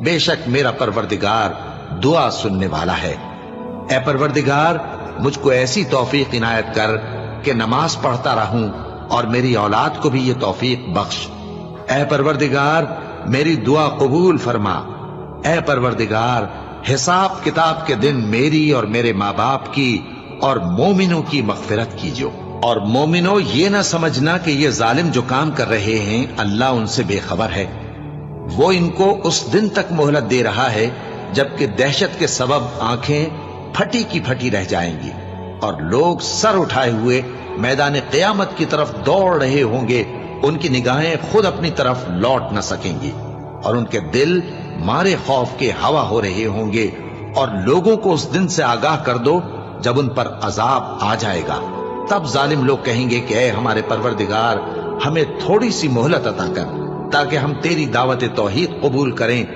बेशक मेरा परवरदिगार दुआ सुनने वाला है। ए परवरदिगार, मुझको ऐसी तौफीक इनायत कर कि नमाज पढ़ता रहूं और मेरी औलाद को भी ये तौफीक बख्श। ए परवरदिगार, मेरी दुआ कबूल फरमा। ए परवरदिगार, हिसाब किताब के दिन मेरी और मेरे माँ बाप की और मोमिनों की मगफिरत कीजिए। और मोमिनो, ये ना समझना कि ये जालिम जो काम कर रहे हैं अल्लाह उनसे बेखबर है। वो इनको उस दिन तक मोहलत दे रहा है जबकि दहशत के सबब आंखें फटी की फटी रह जाएंगी और लोग सर उठाए हुए मैदान क़यामत की तरफ दौड़ रहे होंगे। उनकी निगाहें खुद अपनी तरफ लौट न सकेंगी और उनके दिल मारे खौफ के हवा हो रहे होंगे। और लोगों को उस दिन से आगाह कर दो जब उन पर अजाब आ जाएगा। तब जालिम लोग कहेंगे कि ऐ हमारे परवरदिगार, हमें थोड़ी सी मोहलत अता कर ताकि हम तेरी दावत तौहीद कबूल करें